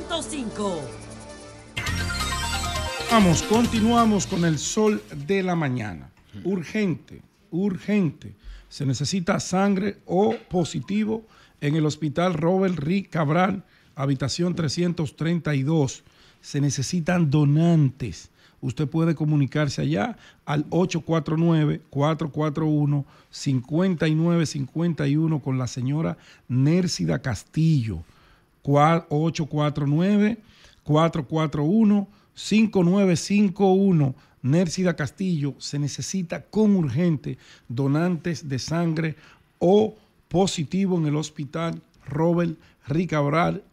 106.5. Continuamos con el sol de la mañana. Urgente, urgente. Se necesita sangre O positivo en el hospital Robert Rick Cabral, habitación 332. Se necesitan donantes. Usted puede comunicarse allá al 849-441-5951 con la señora Nércida Castillo. 849-441-5951. Nércida Castillo. Se necesita con urgente donantes de sangre O positivo en el hospital Robert Rick Cabral,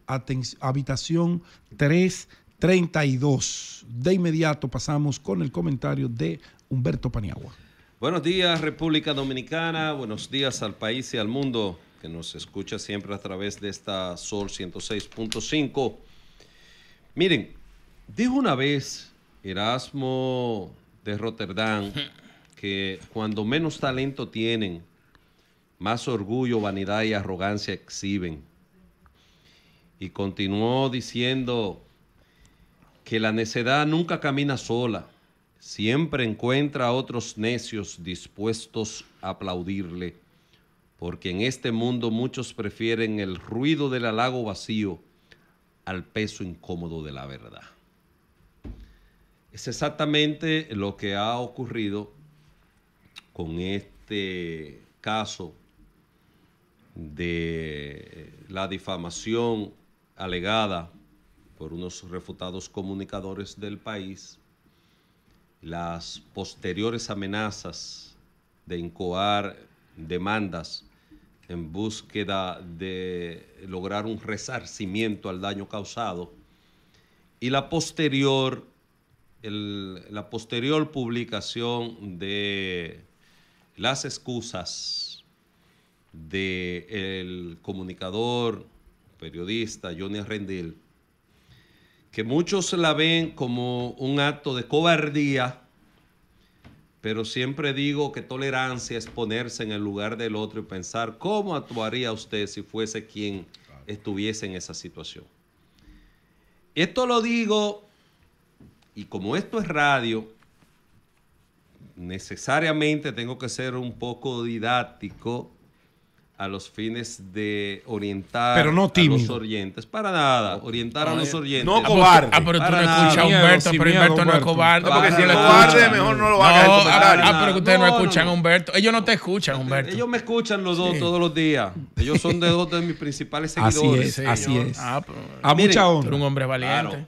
habitación 332. De inmediato pasamos con el comentario de Humberto Paniagua. Buenos días, República Dominicana. Buenos días al país y al mundo que nos escucha siempre a través de esta Sol 106.5. Miren, dijo una vez Erasmo de Rotterdam que cuando menos talento tienen, más orgullo, vanidad y arrogancia exhiben. Y continuó diciendo que la necedad nunca camina sola, siempre encuentra a otros necios dispuestos a aplaudirle, porque en este mundo muchos prefieren el ruido del halago vacío al peso incómodo de la verdad. Es exactamente lo que ha ocurrido con este caso de la difamación alegada por unos refutados comunicadores del país, las posteriores amenazas de incoar demandas en búsqueda de lograr un resarcimiento al daño causado y la posterior publicación de las excusas del comunicador, periodista Johnny Rendil, que muchos la ven como un acto de cobardía, pero siempre digo que tolerancia es ponerse en el lugar del otro y pensar cómo actuaría usted si fuese quien estuviese en esa situación. Esto lo digo, y como esto es radio, necesariamente tengo que ser un poco didáctico a los fines de orientar pero no a los oyentes. Para nada, orientar a los oyentes. No cobarde. Pero tú no escuchas a Humberto, pero Humberto no es cobarde. No, porque si él es Para cobarde, nada. mejor no lo haga en el comentario. pero que ustedes no escuchan a Humberto. Ellos no te escuchan, Humberto. Ellos me escuchan los dos todos los días. Ellos son dos de mis principales seguidores. Así es. Pero, A Miren, mucha tú honra. eres un hombre valiente. Claro.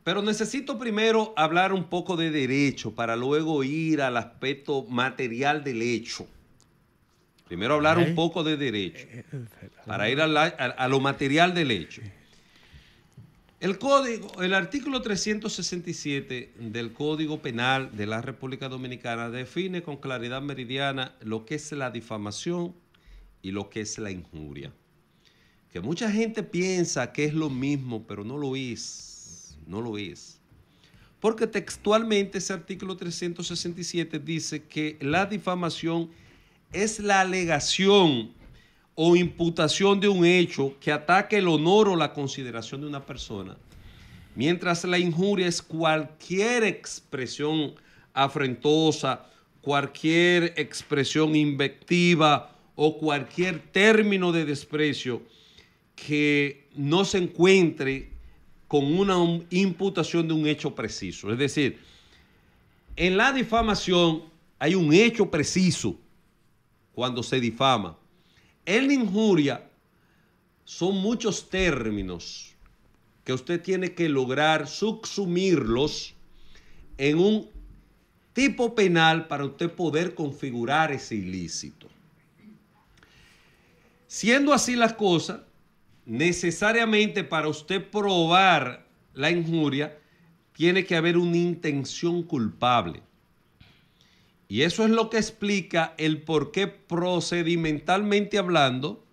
Pero necesito primero hablar un poco de derecho para luego ir al aspecto material del hecho. Primero hablar un poco de derecho para ir a lo material del hecho. El artículo 367 del Código Penal de la República Dominicana define con claridad meridiana lo que es la difamación y lo que es la injuria. Que mucha gente piensa que es lo mismo, pero no lo es. No lo es. Porque textualmente ese artículo 367 dice que la difamación es la alegación o imputación de un hecho que ataque el honor o la consideración de una persona, mientras la injuria es cualquier expresión afrentosa, cualquier expresión invectiva o cualquier término de desprecio que no se encuentre con una imputación de un hecho preciso. Es decir, en la difamación hay un hecho preciso cuando se difama. En la injuria son muchos términos que usted tiene que lograr subsumirlos en un tipo penal para usted poder configurar ese ilícito. Siendo así las cosas, necesariamente para usted probar la injuria, tiene que haber una intención culpable. Y eso es lo que explica el por qué procedimentalmente hablando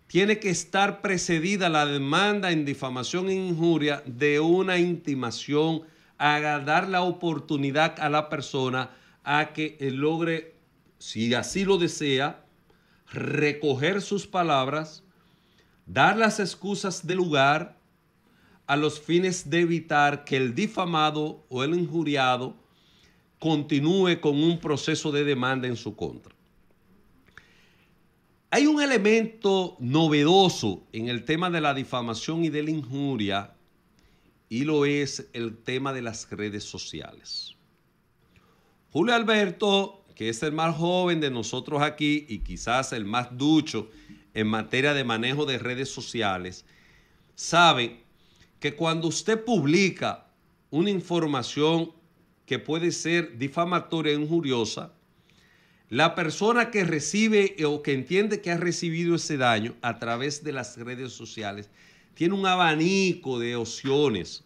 tiene que estar precedida la demanda en difamación e injuria de una intimación a dar la oportunidad a la persona a que logre, si así lo desea, recoger sus palabras, dar las excusas del lugar, a los fines de evitar que el difamado o el injuriado continúe con un proceso de demanda en su contra. Hay un elemento novedoso en el tema de la difamación y de la injuria, y lo es el tema de las redes sociales. Julio Alberto, que es el más joven de nosotros aquí y quizás el más ducho en materia de manejo de redes sociales, sabe que cuando usted publica una información que puede ser difamatoria e injuriosa, la persona que recibe o que entiende que ha recibido ese daño a través de las redes sociales tiene un abanico de opciones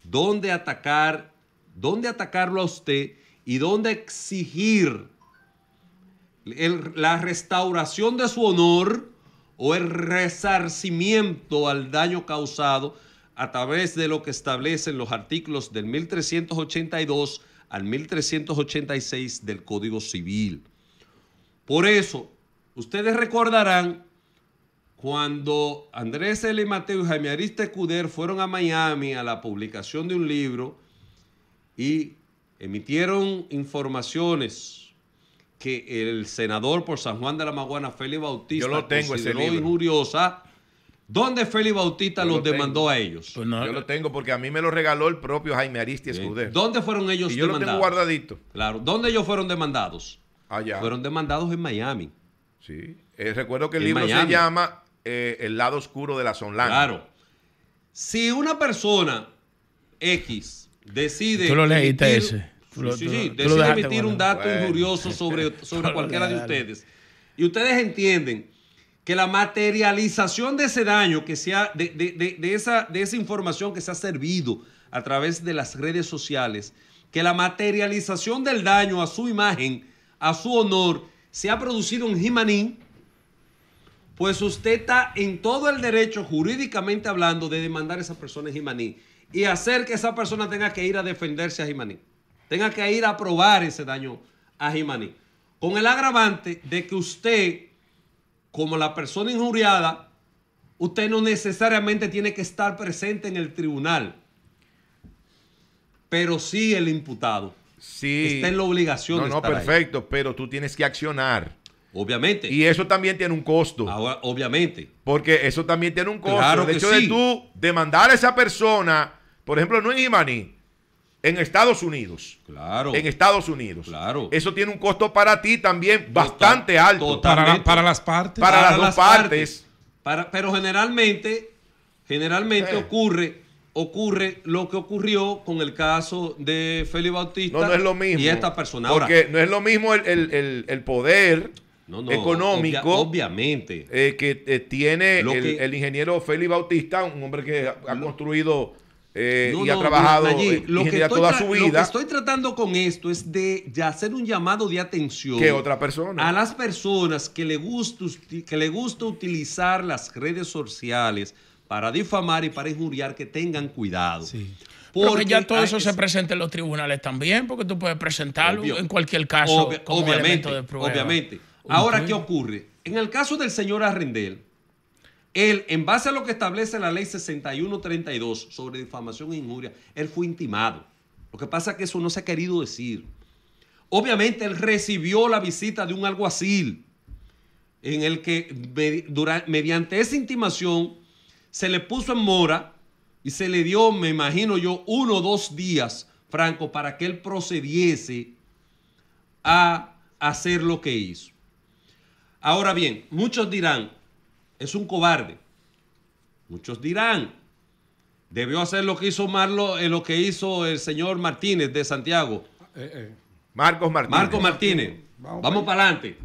donde atacarlo a usted y donde exigir la restauración de su honor o el resarcimiento al daño causado a través de lo que establecen los artículos del 1382 al 1386 del Código Civil. Por eso, ustedes recordarán cuando Andrés L. Mateo y Jaime Ariste Cuder fueron a Miami a la publicación de un libro y emitieron informaciones que el senador por San Juan de la Maguana, Félix Bautista, yo lo tengo consideró ese libro injuriosa. ¿Dónde Félix Bautista los demandó a ellos? Pues no, yo lo tengo porque a mí me lo regaló el propio Jaime Aristides Escudero. ¿Dónde fueron ellos y yo demandados? lo tengo guardadito. Claro. ¿Dónde ellos fueron demandados? Allá. Fueron demandados en Miami. Sí. Recuerdo que el En libro Miami. se llama El lado oscuro de la Sonlana. Claro. Si una persona X decide... Tú lo leíste emitir- ese. Decide emitir un dato Bueno. injurioso sobre cualquiera de ustedes. Y ustedes entienden que la materialización de ese daño, que sea de esa información que se ha servido a través de las redes sociales, que la materialización del daño a su imagen, a su honor, se ha producido en Jimaní, pues usted está en todo el derecho, jurídicamente hablando, de demandar a esa persona en Jimaní y hacer que esa persona tenga que ir a defenderse a Jimaní, tenga que ir a probar ese daño a Jimaní, con el agravante de que usted, como la persona injuriada, usted no necesariamente tiene que estar presente en el tribunal, pero sí el imputado. Sí. Está en la obligación de estar ahí. perfecto, pero tú tienes que accionar. Obviamente. Y eso también tiene un costo. Ahora, obviamente. Porque eso también tiene un costo. Claro el que hecho de sí. tú demandar a esa persona, por ejemplo, no en Jimaní, en Estados Unidos. Claro. En Estados Unidos. Claro. Eso tiene un costo para ti también bastante alto. total. Para las partes. Para las dos partes. Pero generalmente ocurre lo que ocurrió con el caso de Félix Bautista. No es lo mismo. Y esta persona. Ahora, Porque no es lo mismo el poder económico obviamente. que tiene el ingeniero Félix Bautista, un hombre que ha construido y ha No, trabajado Nayib, ingeniería toda su Lo que vida. estoy tratando con esto es de hacer un llamado de atención Que otra persona. a las personas que le gusta utilizar las redes sociales para difamar y para injuriar, que tengan cuidado. Sí. Porque ya todo eso se presenta en los tribunales también, porque tú puedes presentarlo Obvio. en cualquier caso como obviamente, elemento de prueba. obviamente. Ahora, ¿qué ocurre? En el caso del señor Arrendel, él, en base a lo que establece la ley 6132 sobre difamación e injuria, él fue intimado. Lo que pasa es que eso no se ha querido decir. Obviamente, él recibió la visita de un alguacil en el que mediante esa intimación se le puso en mora y se le dio, me imagino yo, 1 o 2 días, Franco, para que él procediese a hacer lo que hizo. Ahora bien, muchos dirán, es un cobarde. Muchos dirán, debió hacer lo que hizo lo que hizo el señor Martínez de Santiago. Marcos Martínez. Marcos Martínez. Vamos para adelante.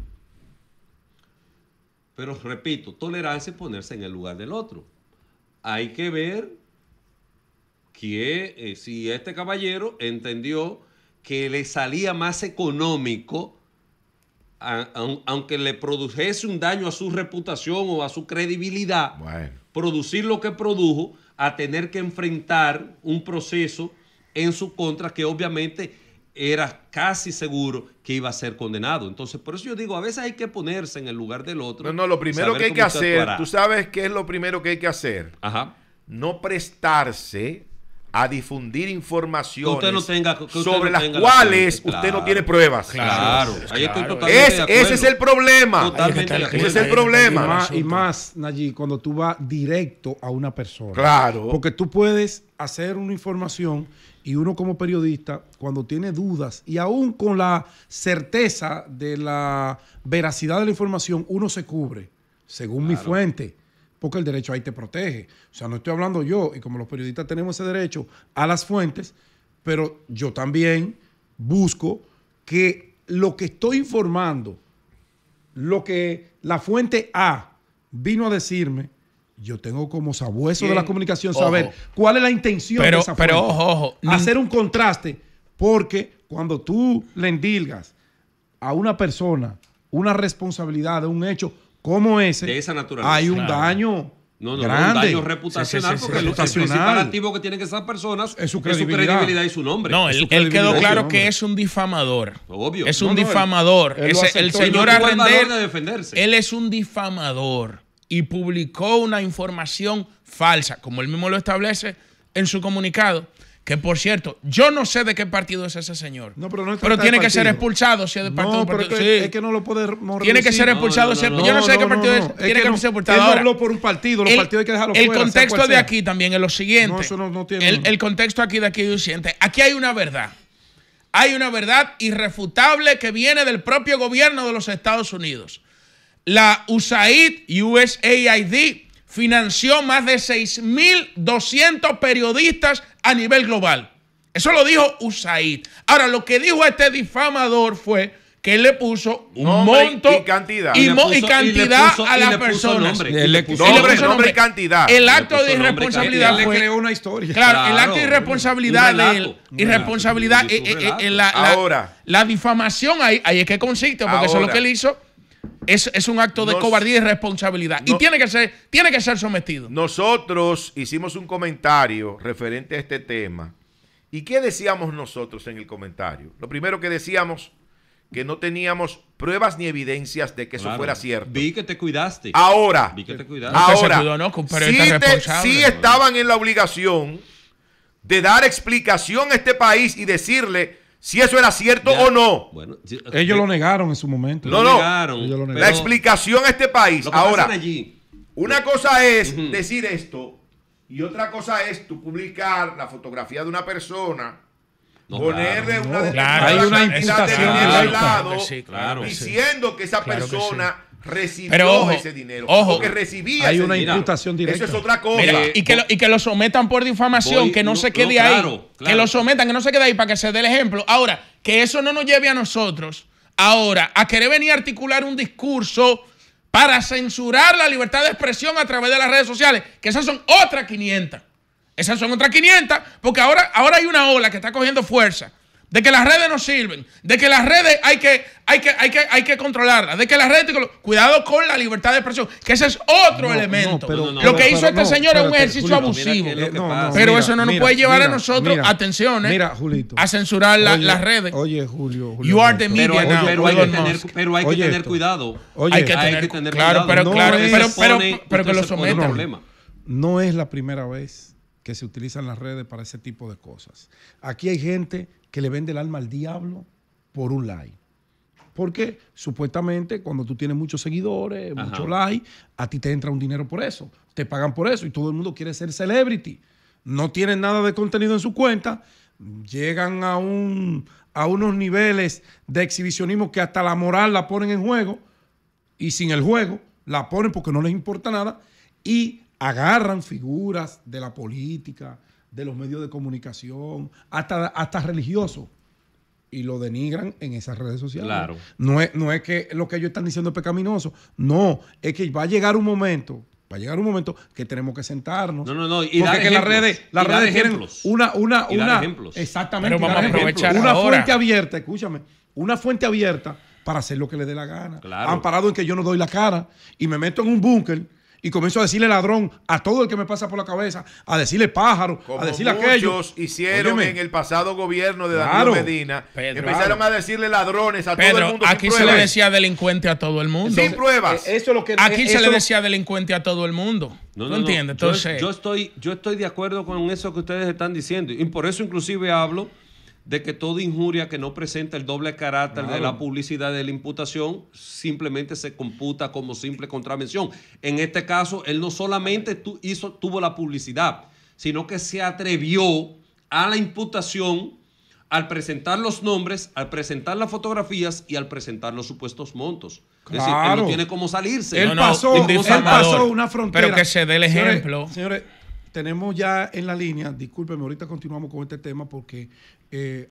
Pero repito, tolerancia es ponerse en el lugar del otro. Hay que ver que si este caballero entendió que le salía más económico, aunque le produjese un daño a su reputación o a su credibilidad, Bueno. producir lo que produjo, a tener que enfrentar un proceso en su contra que obviamente era casi seguro que iba a ser condenado. Entonces, por eso yo digo, a veces hay que ponerse en el lugar del otro. No, lo primero saber que hay que cómo usted hacer, actuará. ¿tú sabes qué es lo primero que hay que hacer? Ajá. no prestarse a difundir informaciones usted no tenga, que usted sobre no las tenga cuales la usted no tiene pruebas. Claro, ahí estoy Claro. totalmente de acuerdo. Ese es el problema. Totalmente de Ese es acuerdo. el problema. Y más, Nayib, cuando tú vas directo a una persona. Claro. Porque tú puedes hacer una información y uno como periodista, cuando tiene dudas y aún con la certeza de la veracidad de la información, uno se cubre, según mi fuente, porque el derecho ahí te protege. O sea, no estoy hablando yo, y como los periodistas tenemos ese derecho a las fuentes, pero yo también busco que lo que estoy informando, lo que la fuente A vino a decirme, yo tengo como sabueso de la comunicación saber Ojo. cuál es la intención de esa fuente. Pero ojo. Hacer un contraste, porque cuando tú le endilgas a una persona una responsabilidad de un hecho como ese, De esa naturaleza. hay un Claro. daño No, grande. un daño reputacional, Sí, sí, sí, porque sí. el principal Reputacional. activo que tienen que esas personas Es su credibilidad. y su nombre. No, Es su él quedó credibilidad, claro hombre. que es un difamador. Obvio. Es un No, no, difamador. él lo aceptó. El Y no señor tuvo el valor Arrender, de defenderse. él es un difamador y publicó una información falsa, como él mismo lo establece en su comunicado. Que por cierto, yo no sé de qué partido es ese señor. No, pero no se pero trata tiene de que ser partido. expulsado si es de partido. No, pero partido. es que no lo podemos Tiene que ser reducir. expulsado. No, no, no, yo no sé de qué partido es. Es Tiene que no, ser expulsado. él Ahora, habló por un partido. Los partidos hay que dejarlo el fuera, sea contexto cual de sea. aquí también es lo siguiente. No, eso no tiene- el contexto aquí de aquí es lo siguiente. Aquí hay una verdad. Hay una verdad irrefutable que viene del propio gobierno de los Estados Unidos. La USAID financió más de 6.200 periodistas a nivel global. Eso lo dijo USAID. Ahora, lo que dijo este difamador fue que él le puso un Nombre monto y cantidad. y Y le puso- cantidad y le a las puso personas. nombre. Y le puso nombre y cantidad. El Le acto puso de nombre y irresponsabilidad cantidad. Él fue... le creó una historia. Claro, el Claro, acto de irresponsabilidad un de relato. él. Irresponsabilidad. Un relato. Ahora. La difamación ahí es que consiste, porque eso es lo Ahora. que él hizo. Es un acto de cobardía y irresponsabilidad. Y no- tiene que ser sometido. Nosotros hicimos un comentario referente a este tema. ¿Y qué decíamos nosotros en el comentario? Lo primero que decíamos, que no teníamos pruebas ni evidencias de que eso Claro. fuera cierto. Vi que te cuidaste. Ahora, Vi que te cuidaste. Usted se ahora, cuidó, ¿no? Que un periodista sí, responsable. sí estaban en la obligación de dar explicación a este país y decirle si eso era cierto Ya. o no. Bueno, Ellos lo negaron en su momento. No, lo no. negaron, Ellos lo pero La explicación a este país. lo que pasa Ahora, allí, una cosa es decir esto y otra cosa es tú publicar la fotografía de una persona, No, ponerle claro, una no, determinada hay una cantidad de imputación dinero al directa. lado, Claro que sí, claro que sí. diciendo que esa Claro que persona recibió Pero ojo, ese dinero ojo. o que recibía Hay ese una dinero. imputación directa. Eso es otra cosa. Mira, y que lo sometan por difamación, Voy- que no no, se quede no, ahí. claro, Que claro. lo sometan, que no se quede ahí para que se dé el ejemplo. Ahora, que eso no nos lleve a nosotros ahora a querer venir a articular un discurso para censurar la libertad de expresión a través de las redes sociales, que esas son otras 500. Esas son otras 500, porque ahora hay una ola que está cogiendo fuerza. De que las redes no sirven, de que las redes hay que controlarlas, de que las redes... Cuidado con la libertad de expresión, que ese es otro No, elemento. no, pero- Lo que hizo este señor es un espérate, ejercicio Julito, abusivo. mira que lo que pasa- Pero mira, eso no nos mira, puede llevar a mira, nosotros, mira, atención, Mira, Julito. a censurar Oye, las redes. Oye, Julio. You are the Alberto. media now. pero hay que Elon tener, Musk. pero hay que Oye tener esto. cuidado. Oye, Hay que tener claro, cuidado. pero No claro, es- pero Usted que lo se pone en sometan. problema. No es la primera vez que se utilizan las redes para ese tipo de cosas. Aquí hay gente que le vende el alma al diablo por un like. Porque supuestamente cuando tú tienes muchos seguidores, Ajá. muchos likes, a ti te entra un dinero por eso. Te pagan por eso y todo el mundo quiere ser celebrity. No tienen nada de contenido en su cuenta. Llegan a unos niveles de exhibicionismo que hasta la moral la ponen en juego. Y sin el juego la ponen porque no les importa nada. Y agarran figuras de la política, de los medios de comunicación, hasta religiosos, y lo denigran en esas redes sociales. Claro. No es que lo que ellos están diciendo es pecaminoso. No, es que va a llegar un momento que tenemos que sentarnos. No, y porque dar que las ejemplos, redes y dar tienen ejemplos. una Y dar ejemplos. exactamente. Pero vamos dar a ejemplos. aprovechar una ahora. fuente abierta, escúchame, una fuente abierta para hacer lo que le dé la gana. Claro. Amparado en que yo no doy la cara y me meto en un búnker y comienzo a decirle ladrón a todo el que me pasa por la cabeza, a decirle pájaro, Como a decirle aquello. muchos hicieron Óyeme. en el pasado gobierno de Claro. Danilo Medina. Pedro, Empezaron a decirle ladrones a todo el Pedro, mundo aquí sin se le pruebas. decía delincuente a todo el mundo. Sin pruebas. Eso es lo que Aquí se eso- le decía delincuente a todo el mundo. ¿Tú entiendes? Entonces, Yo estoy de acuerdo con eso que ustedes están diciendo. Y por eso inclusive hablo de que toda injuria que no presenta el doble carácter de la publicidad de la imputación simplemente se computa como simple contravención. En este caso, él no solamente tuvo la publicidad, sino que se atrevió a la imputación al presentar los nombres, al presentar las fotografías y al presentar los supuestos montos. Es decir, él Claro. no tiene cómo salirse. Él No, no, pasó, un él difamador. pasó una frontera. Pero que se dé el ejemplo. Señores, tenemos ya en la línea, discúlpeme, ahorita continuamos con este tema porque